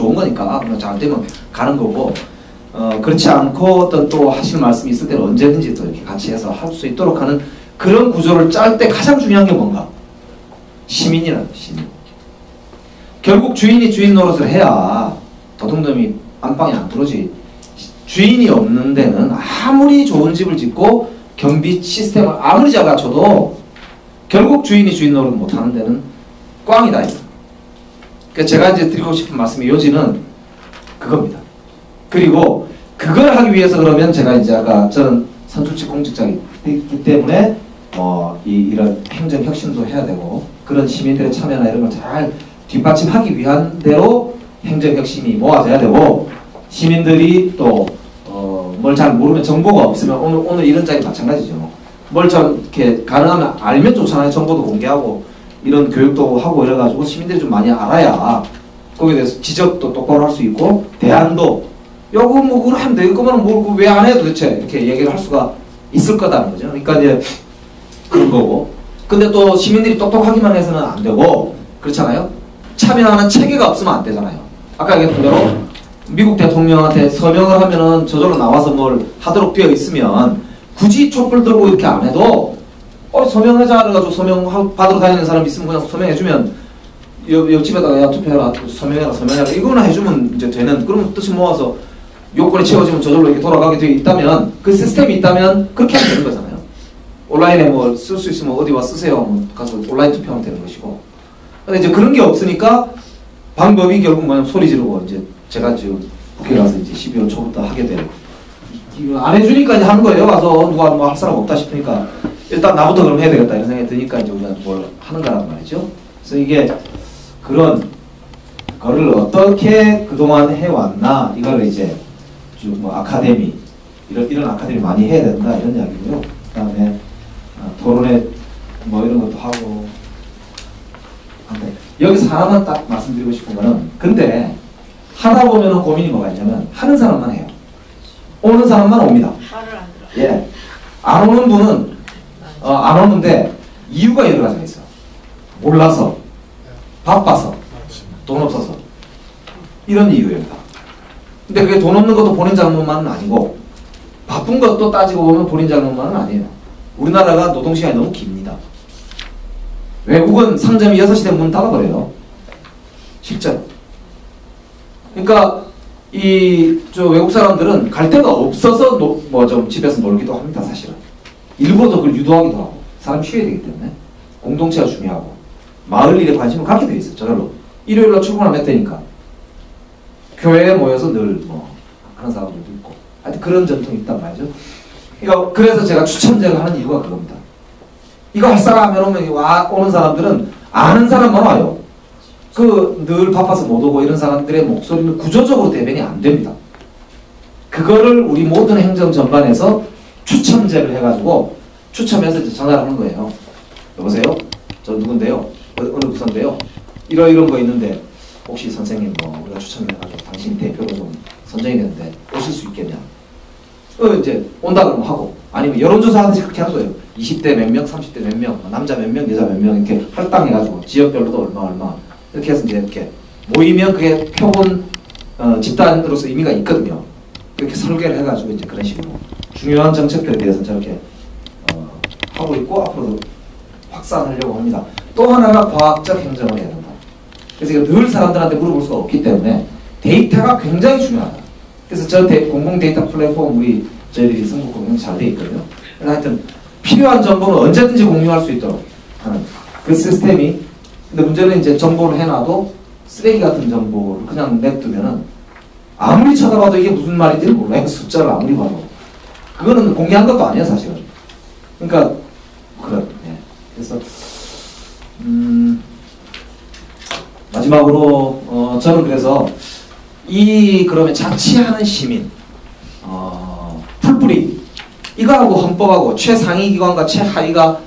좋은 거니까 잘 되면 가는 거고 그렇지 않고 어떤 또 하시는 말씀이 있을 때는 언제든지 또 이렇게 같이 해서 할 수 있도록 하는 그런 구조를 짤 때 가장 중요한 게 뭔가? 시민이라는 시민. 결국 주인이 주인 노릇을 해야 도둑놈이 안방에 안 들어오지. 주인이 없는 데는 아무리 좋은 집을 짓고 경비 시스템을 아무리 잘 갖춰도 결국 주인이 주인 노릇 못하는 데는 꽝이다. 그러니까 제가 이제 드리고 싶은 말씀이 요지는 그겁니다. 그리고 그걸 하기 위해서 그러면 제가 이제 아까 저는 선출직 공직자이기 때문에 이런 행정 혁신도 해야 되고 그런 시민들의 참여나 이런 걸 잘 뒷받침하기 위한 대로 행정 혁신이 모아져야 되고 시민들이 또 뭘 잘 모르면 정보가 없으면 오늘 이런 자리 마찬가지죠. 뭘 좀 이렇게 가능하면 알면 좋잖아요. 정보도 공개하고 이런 교육도 하고 이래가지고 시민들이 좀 많이 알아야 거기에 대해서 지적도 똑바로 할 수 있고 대안도 요거 뭐 그걸 하면 되겠구만 뭐 왜 안 해 도대체 이렇게 얘기를 할 수가 있을 거다는 거죠. 그러니까 이제 그런 거고. 근데 또 시민들이 똑똑하기만 해서는 안 되고 그렇잖아요. 참여하는 체계가 없으면 안 되잖아요. 아까 얘기했던 대로 미국 대통령한테 서명을 하면은 저절로 나와서 뭘 하도록 되어 있으면 굳이 촛불 들고 이렇게 안 해도 서명하자 그래가지고 서명 받으러 다니는 사람 있으면 그냥 서명해주면 옆집에다가 야 투표해라 서명해라 이거나 해주면 이제 되는 그러면 뜻이 모아서 요건이 채워지면 저절로 이렇게 돌아가게 되어 있다면 그 시스템이 있다면 그렇게 하면 되는 거잖아요. 온라인에 뭐 쓸 수 있으면 어디 와 쓰세요. 뭐 가서 온라인 투표하면 되는 것이고. 근데 이제 그런 게 없으니까 방법이 결국 뭐냐면 소리 지르고 이제 제가 지금 국회 가서 이제 12월 초부터 하게 되고 이거 안 해주니까 이제 하는 거예요. 가서 누가 뭐 할 사람 없다 싶으니까 일단 나부터 그럼 해야 되겠다 이런 생각이 드니까 이제 우리가 뭘 하는 거란 말이죠. 그래서 이게 그런 거를 어떻게 그동안 해왔나 이거를 이제 쭉 뭐 아카데미 이런 아카데미 많이 해야 된다 이런 이야기고요. 그다음에 토론회 뭐 이런 것도 하고. 여기서 하나만 딱 말씀드리고 싶은 거는 근데 하다 보면 고민이 뭐가 있냐면 하는 사람만 해요. 오는 사람만 옵니다. 예. 안 오는 분은 안 오는데 이유가 여러 가지가 있어요. 몰라서, 바빠서, 돈 없어서 이런 이유입니다. 근데 그게 돈 없는 것도 본인 잘못만은 아니고 바쁜 것도 따지고 보면 본인 잘못만은 아니에요. 우리나라가 노동시간이 너무 깁니다. 외국은 상점이 6시 되면 문 닫아버려요. 실제로. 그러니까 저 외국 사람들은 갈 데가 없어서 뭐 좀 집에서 놀기도 합니다. 사실은. 일부러 그걸 유도하기도 하고 사람이 쉬어야 되기 때문에 공동체가 중요하고 마을 일에 관심을 갖게 돼 있어요. 저절로. 일요일날 출근을 할 때니까 교회에 모여서 늘 뭐 하는 사람들도 있고 하여튼 그런 전통이 있단 말이죠. 그러니까 그래서 제가 추천제를 하는 이유가 그겁니다. 이거 할 사람 하면 오는 사람들은 아는 사람만 와요. 늘 바빠서 못 오고 이런 사람들의 목소리는 구조적으로 대변이 안 됩니다. 그거를 우리 모든 행정 전반에서 추첨제를 해가지고 추첨해서 이제 전화를 하는 거예요. 여보세요? 저 누군데요? 어느 부서인데요? 이런 거 있는데 혹시 선생님 우리가 추첨해가지고 당신 대표로 좀 선정이 되는데 오실 수 있겠냐? 이제 온다 그러면 하고 아니면 여론조사 하듯이 그렇게 하는 거예요. 20대 몇 명, 30대 몇 명, 남자 몇 명, 여자 몇 명 이렇게 할당해가지고 지역별로도 얼마 이렇게 해서 이제 이렇게 모이면 그게 표본 집단으로서 의미가 있거든요. 그렇게 설계를 해가지고 이제 그런 식으로 중요한 정책들에 대해서 저렇게 하고 있고 앞으로도 확산하려고 합니다. 또 하나가 과학적 행정을 해야 된다. 그래서 이거 늘 사람들한테 물어볼 수가 없기 때문에 데이터가 굉장히 중요하다. 그래서 저 공공 데이터 플랫폼 저희들이 선곡공유는 잘 돼 있거든요. 하여튼 필요한 정보는 언제든지 공유할 수 있도록 하는 그 시스템이. 근데 문제는 이제 정보를 해놔도 쓰레기 같은 정보를 그냥 냅두면은 아무리 쳐다봐도 이게 무슨 말인지를 몰라요. 숫자를 아무리 봐도. 그거는 공개한 것도 아니에요, 사실은. 그러니까 예. 그래서 마지막으로 저는 그래서 그러면 자치하는 시민 풀뿌리 이거하고 헌법하고 최상위 기관과 최하위가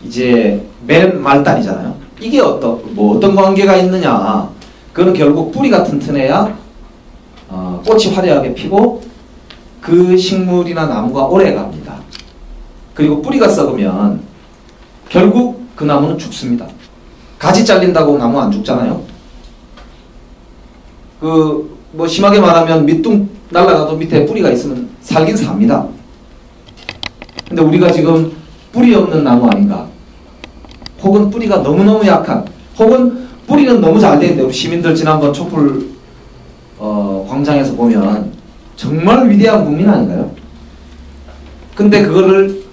이제 맨 말단이잖아요. 이게 어떤 관계가 있느냐. 그거는 결국 뿌리가 튼튼해야 꽃이 화려하게 피고 그 식물이나 나무가 오래 갑니다. 그리고 뿌리가 썩으면 결국 그 나무는 죽습니다. 가지 잘린다고 나무 안 죽잖아요. 뭐 심하게 말하면 밑둥 날라가도 밑에 뿌리가 있으면 살긴 삽니다. 근데 우리가 지금 뿌리 없는 나무 아닌가? 혹은 뿌리가 너무너무 약한, 혹은 뿌리는 너무 잘 되는데 우리 시민들 지난번 촛불 광장에서 보면 정말 위대한 국민 아닌가요? 근데 그거를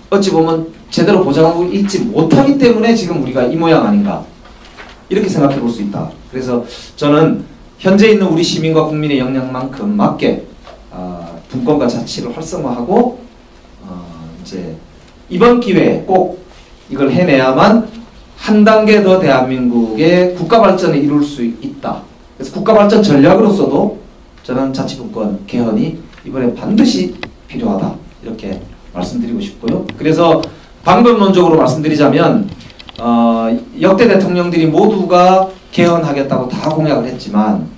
어찌 보면 제대로 보장하고 있지 못하기 때문에 지금 우리가 이 모양 아닌가, 이렇게 생각해 볼 수 있다. 그래서 저는 현재 있는 우리 시민과 국민의 역량만큼 맞게 분권과 자치를 활성화하고 이제 이번 기회에 꼭 이걸 해내야만 한 단계 더 대한민국의 국가 발전을 이룰 수 있다. 그래서 국가 발전 전략으로서도 저는 자치분권 개헌이 이번에 반드시 필요하다, 이렇게 말씀드리고 싶고요. 그래서 방법론적으로 말씀드리자면 역대 대통령들이 모두가 개헌하겠다고 다 공약을 했지만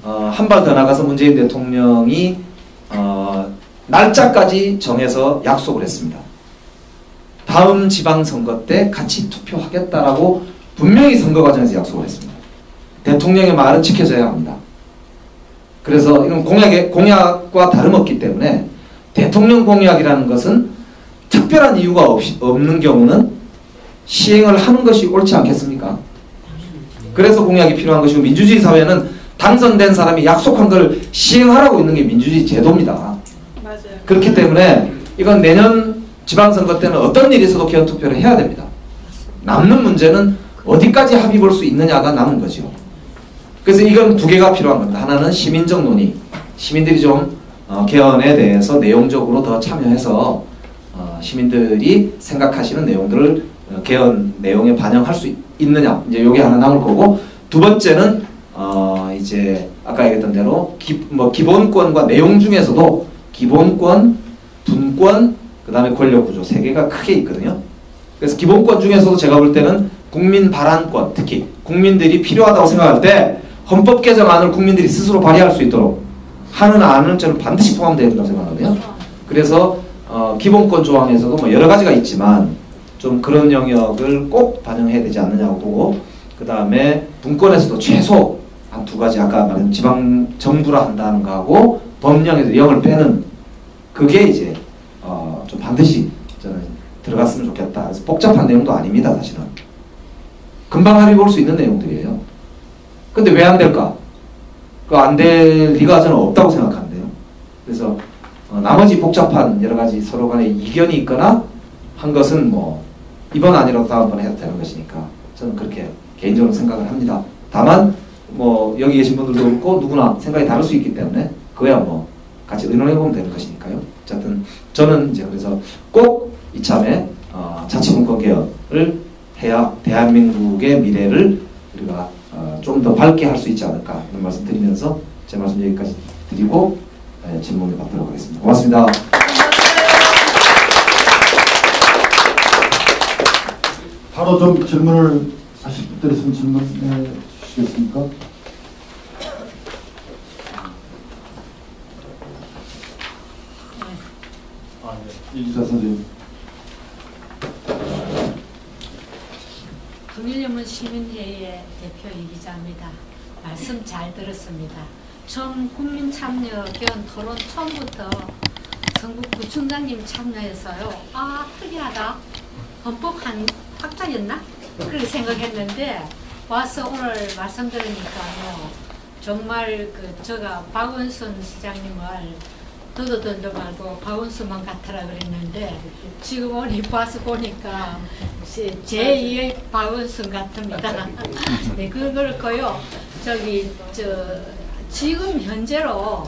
한 발 더 나가서 문재인 대통령이 날짜까지 정해서 약속을 했습니다. 다음 지방선거 때 같이 투표하겠다라고 분명히 선거 과정에서 약속을 했습니다. 대통령의 말은 지켜져야 합니다. 그래서 이건 공약과 다름없기 때문에 대통령 공약이라는 것은 특별한 이유가 없는 경우는 시행을 하는 것이 옳지 않겠습니까? 그래서 공약이 필요한 것이고, 민주주의 사회는 당선된 사람이 약속한 걸 시행하라고 있는 게 민주주의 제도입니다. 맞아요. 그렇기 때문에 이건 내년 지방선거 때는 어떤 일이 있어도 개헌 투표를 해야 됩니다. 남는 문제는 어디까지 합의 볼 수 있느냐가 남은 거죠. 그래서 이건 두 개가 필요한 겁니다. 하나는 시민적 논의, 시민들이 좀 개헌에 대해서 내용적으로 더 참여해서 시민들이 생각하시는 내용들을 개헌 내용에 반영할 수 있느냐, 이제 요게 하나 남을 거고, 두 번째는 이제 아까 얘기했던 대로 기본권과 내용 중에서도 기본권, 분권, 그 다음에 권력구조 세 개가 크게 있거든요. 그래서 기본권 중에서도 제가 볼 때는 국민 발안권, 특히 국민들이 필요하다고 생각할 때 헌법 개정안을 국민들이 스스로 발의할 수 있도록 하는 안은 저는 반드시 포함되어야 된다고 생각하거든요. 그래서 기본권 조항에서도 뭐 여러 가지가 있지만 좀 그런 영역을 꼭 반영해야 되지 않느냐고 보고, 그 다음에 분권에서도 최소 한 두 가지, 아까 말한 지방 정부라 한다는 거하고 법령에서 0을 빼는 그게 이제 좀 반드시 저는 들어갔으면 좋겠다. 그래서 복잡한 내용도 아닙니다, 사실은. 금방 합의 볼 수 있는 내용들이에요. 근데 왜 안 될까? 그 안 될 리가 저는 없다고 생각하는데요. 그래서 나머지 복잡한 여러 가지 서로 간에 이견이 있거나 한 것은 뭐 이번 아니라도 다음번에 해도 되는 것이니까 저는 그렇게 개인적으로 생각을 합니다. 다만 뭐 여기 계신 분들도 그렇고 누구나 생각이 다를 수 있기 때문에 그거야 뭐 같이 의논해보면 되는 것이니까요. 어쨌든 저는 이제 그래서 꼭 이참에 자치분권 개헌을 해야 대한민국의 미래를 우리가 좀 더 밝게 할 수 있지 않을까, 이런 말씀 드리면서 제 말씀 여기까지 드리고 질문을 받도록 하겠습니다. 고맙습니다. 바로 좀 질문을 하실 분들 있으면 질문해 주시겠습니까? 이기사 선생님. 금일연문 시민회의의 대표 이기자입니다. 말씀 잘 들었습니다. 처음 국민참여 개헌 토론 처음부터 성북구청장님 참여해서요. 아, 특이하다. 헌법 학자였나? 그렇게 생각했는데 와서 오늘 말씀 들으니까요. 정말 제가 박원순 시장님을 더더던도 말고 박원순만 같으라 그랬는데 지금 오늘 보니까 제2의 박원순 같습니다. 네, 그렇고요. 지금 현재로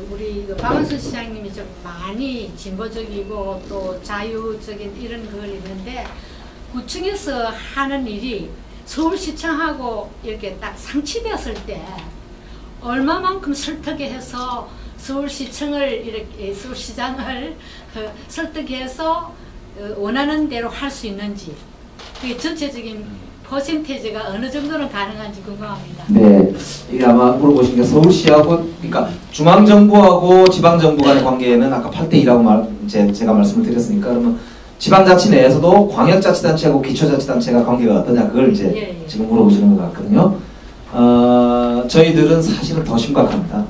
우리 박원순 시장님이 좀 많이 진보적이고 또 자유적인 이런 걸 있는데 구청에서 하는 일이 서울시청하고 이렇게 딱 상치되었을 때 얼마만큼 설득해서 서울시청을 이렇게 서울시장을 설득해서 원하는 대로 할 수 있는지, 그게 전체적인 퍼센테이지가 어느 정도는 가능한지 궁금합니다. 네, 이게 아마 물어보신 게 서울시하고, 그러니까 중앙정부하고 지방정부 간의 관계는 아까 8대2라고 제가 말씀을 드렸으니까, 그러면 지방자치 내에서도 광역자치단체하고 기초자치단체가 관계가 어떠냐, 그걸 이제 지금 물어보시는 것 같거든요. 저희들은 사실은 더 심각합니다.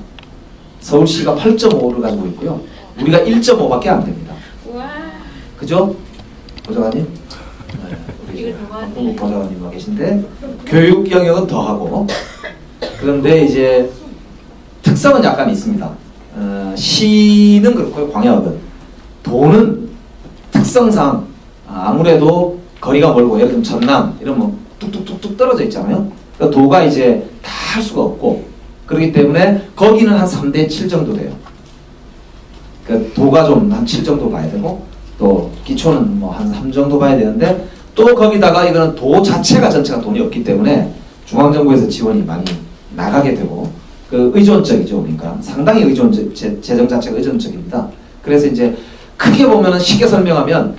서울시가 8.5를 가지고 있고요. 우리가 1.5밖에 안 됩니다. 와. 그죠? 보좌관님? 네, 우리 한국 보좌관님 와 계신데 교육 영역은 더하고 그런데 이제 특성은 약간 있습니다. 시는 그렇고요. 광역은 도는 특성상 아무래도 거리가 멀고 예를 들면 전남 이러면 뚝뚝뚝뚝 떨어져 있잖아요. 그러니까 도가 이제 다 할 수가 없고 그렇기 때문에 거기는 한 3대 7 정도 돼요. 그러니까 도가 좀 한 7 정도 봐야 되고 또 기초는 뭐 한 3 정도 봐야 되는데 또 거기다가 이거는 도 자체가 전체가 돈이 없기 때문에 중앙정부에서 지원이 많이 나가게 되고 그 의존적이죠. 그러니까 상당히 재정 자체가 의존적입니다. 그래서 이제 크게 보면은 쉽게 설명하면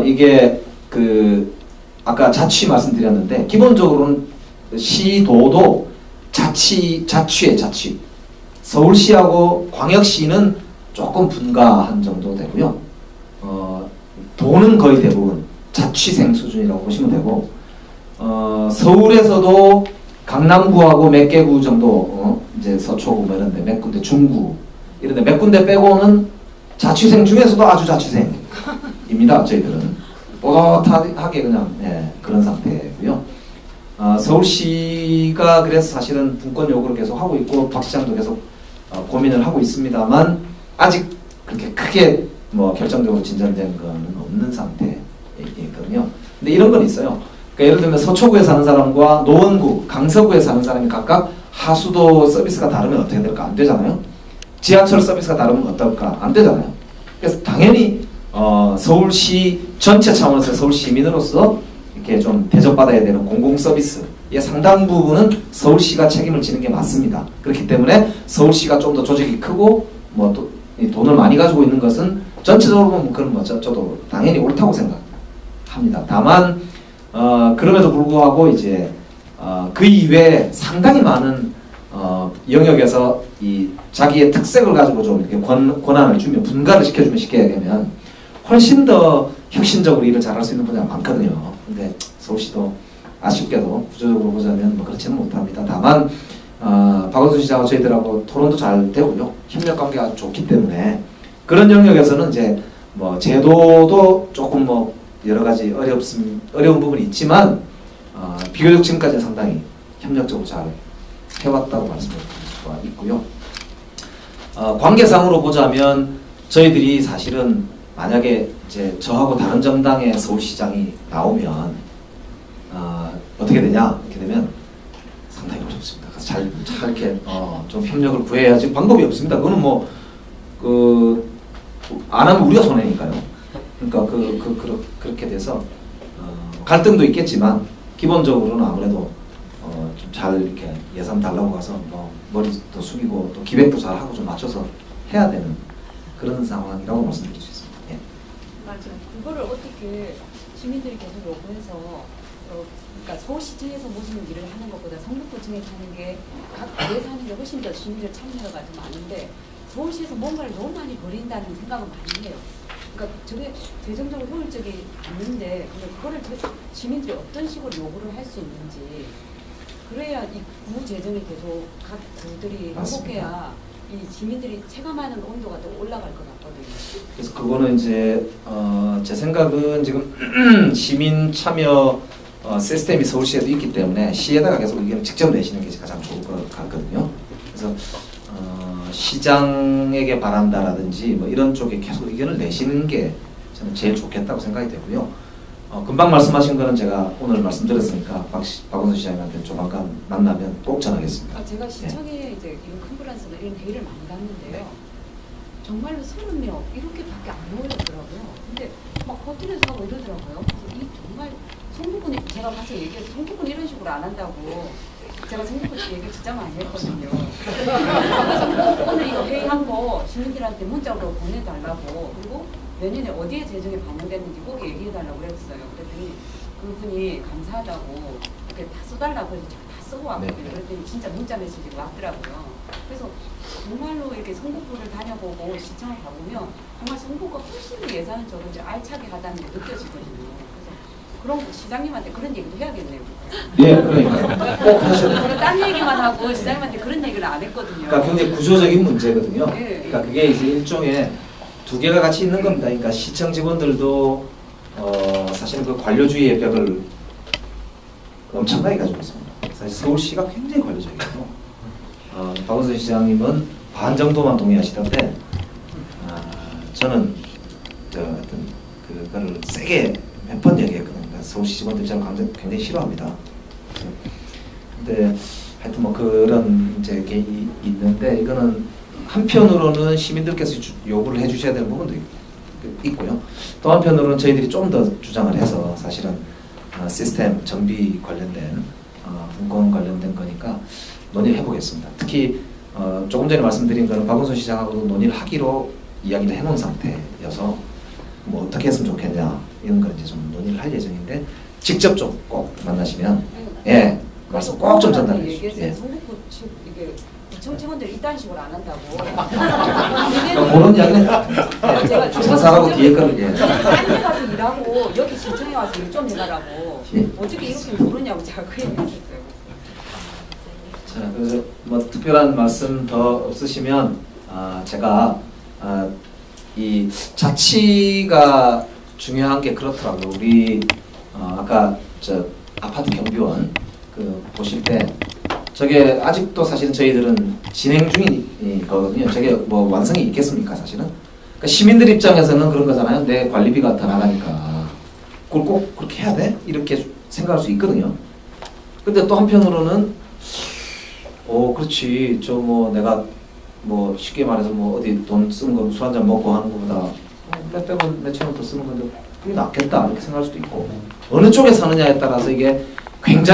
이게 그 아까 자취 말씀드렸는데 기본적으로는 시도도 자취에 자취. 서울시하고 광역시는 조금 분가한 정도 되고요. 도는 거의 대부분 자취생 수준이라고 보시면 되고 서울에서도 강남구하고 몇 개구 정도 이제 서초구 뭐 이런데 몇 군데 중구 이런데 몇 군데 빼고는 자취생 중에서도 아주 자취생입니다. 저희들은 뻣뻣하게 그냥 그런 상태고요. 서울시가 그래서 사실은 분권 요구를 계속 하고 있고 박 시장도 계속 고민을 하고 있습니다만 아직 그렇게 크게 뭐 결정적으로 진전된 거는 없는 상태이거든요. 근데 이런 건 있어요. 그러니까 예를 들면 서초구에 사는 사람과 노원구, 강서구에 사는 사람이 각각 하수도 서비스가 다르면 어떻게 될까? 안 되잖아요. 지하철 서비스가 다르면 어떨까? 안 되잖아요. 그래서 당연히 서울시 전체 차원에서 서울 시민으로서 이렇게 좀 대접받아야 되는 공공 서비스의 상당 부분은 서울시가 책임을 지는 게 맞습니다. 그렇기 때문에 서울시가 좀 더 조직이 크고 뭐 또 돈을 많이 가지고 있는 것은 전체적으로 보면 그런 뭐 저도 당연히 옳다고 생각합니다. 다만 그럼에도 불구하고 이제 그 이외에 상당히 많은 영역에서 이 자기의 특색을 가지고 좀 이렇게 권한을 주면 분가를 시켜주면 쉽게 얘기하면 훨씬 더 혁신적으로 일을 잘할 수 있는 분야가 많거든요. 근데 서울시도 아쉽게도 구조적으로 보자면 뭐 그렇지는 못합니다. 다만 박원순 시장하고 저희들하고 토론도 잘 되고요. 협력 관계가 좋기 때문에 그런 영역에서는 이제 뭐 제도도 조금 뭐 여러 가지 어려운 부분이 있지만 비교적 지금까지는 상당히 협력적으로 잘 해왔다고 말씀드릴 수가 있고요. 관계상으로 보자면 저희들이 사실은 만약에 이제 저하고 다른 정당의 서울시장이 나오면 어떻게 되냐 이렇게 되면 상당히 어렵습니다. 그래서 잘 이렇게 좀 협력을 구해야지 방법이 없습니다. 그거는 뭐 안 하면 우리가 손해니까요. 그러니까 그렇게 돼서 갈등도 있겠지만 기본적으로는 아무래도 좀 잘 이렇게 예산 달라고 가서 뭐 머리도 숙이고 또 기획도 잘 하고 좀 맞춰서 해야 되는 그런 상황이라고 말씀드릴 수 있습니다. 예. 맞아요. 그거를 어떻게 시민들이 계속 요구해서 그러니까 서울시청에서 무슨 일을 하는 것보다 성북구청에서 하는 게 각 구에서 하는 게 훨씬 더 시민들 참여가 좀 많은데 서울시에서 뭔가를 너무 많이 버린다는 생각은 많이 해요. 그러니까 저게 재정적으로 효율적이 않는데 그거를 시민들이 어떤 식으로 요구를 할 수 있는지 그래야 이 구 재정이 계속 각 구들이 행복해야 이 시민들이 체감하는 온도가 더 올라갈 것 같거든요. 그래서 그거는 이제 제 생각은 지금 시민 참여 시스템이 서울시에도 있기 때문에 시에다가 계속 의견을 직접 내시는 게 가장 좋을 것 같거든요. 그래서 시장에게 바란다라든지 뭐 이런 쪽에 계속 의견을 내시는 게 저는 제일 좋겠다고 생각이 되고요. 금방 말씀하신 거는 제가 오늘 말씀드렸으니까 박원순 시장님한테 조만간 만나면 꼭 전하겠습니다. 제가 시청에 이제 이런 컨퍼런스나 이런 회의를 많이 갔는데요. 정말로 30명 이렇게밖에 안 모이더라고요. 근데 막 호텔에서 하고 이러더라고요. 그래서 이 정말 성북군이 제가 가서 얘기해서 성북군 이런 식으로 안 한다고 제가 성북군 얘기 진짜 많이 했거든요. 그래서 오늘 이거 회의한 거 시민들한테 문자로 보내달라고 그리고 내년에 어디에 재정이 반영됐는지 꼭 얘기해달라고 그랬어요. 그랬더니 그분이 감사하다고 이렇게 다 써달라고 해서 제가 다 쓰고 왔거든요. 그랬더니 진짜 문자 메시지가 왔더라고요. 그래서 정말로 이렇게 성북구를 다녀보고 시청을 가보면 정말 성북구가 훨씬 더 예산을 적은지 알차게 하다는 게 느껴지거든요. 그래서 그럼 시장님한테 그런 얘기도 해야겠네요. 예, 그러니까 꼭 하셔야 돼요. 저는 딴 얘기만 하고 시장님한테 그런 얘기를 안 했거든요. 그러니까 굉장히 구조적인 문제거든요. 예. 그러니까 그게 이제 일종의 두 개가 같이 있는 겁니다. 그러니까 시청 직원들도 사실 그 관료주의의 벽을 엄청나게 가지고 있습니다. 사실 서울시가 굉장히 관료적이고 박원순 시장님은 반 정도만 동의하시던데 저는 하여튼 그거를 세게 몇 번 얘기했거든요. 그러니까 서울시 직원들 저는 굉장히 싫어합니다. 근데 하여튼 뭐 그런 이제 게 있는데 이거는 한편으로는 시민들께서 요구를 해주셔야 되는 부분도 있고요. 또 한편으로는 저희들이 좀 더 주장을 해서 사실은 시스템 정비 관련된 분권 관련된 거니까 논의를 해보겠습니다. 특히 조금 전에 말씀드린 거는 박원순 시장하고도 논의를 하기로 이야기를 해놓은 상태여서 뭐 어떻게 했으면 좋겠냐 이런 걸 이제 좀 논의를 할 예정인데 직접 좀 꼭 만나시면 예 말씀 꼭 좀 전달해 주십시오. 예. 성북구 이게 구청 직원들이 이딴 식으로 안 한다고. 그러니까 그런 이야기는 제가 전사라고 뒤에 거를 예. 딴 데 가서 일하고 여기 시청에 와서 일 좀 해달라고. 예. 어떻게 이렇게 모르냐고 제가 그 얘기했었어요. 자, 그래서 뭐 특별한 말씀 더 없으시면 제가 이 자치가 중요한 게 그렇더라고요. 우리 아까 저 아파트 경비원 그 보실 때 저게 아직도 사실은 저희들은 진행 중이거든요. 저게 뭐 완성이 있겠습니까, 사실은? 그러니까 시민들 입장에서는 그런 거잖아요. 내 관리비가 더 나가니까 그걸 꼭 그렇게 해야 돼? 이렇게 생각할 수 있거든요. 근데 또 한편으로는 그렇지. 저 뭐 내가 뭐 쉽게 말해서 뭐 어디 돈 쓰는 거 술 한잔 먹고 하는 것보다 몇백 원, 몇천 원 더 쓰는 건데 그게 낫겠다 이렇게 생각할 수도 있고 어느 쪽에 사느냐에 따라서 이게 굉장히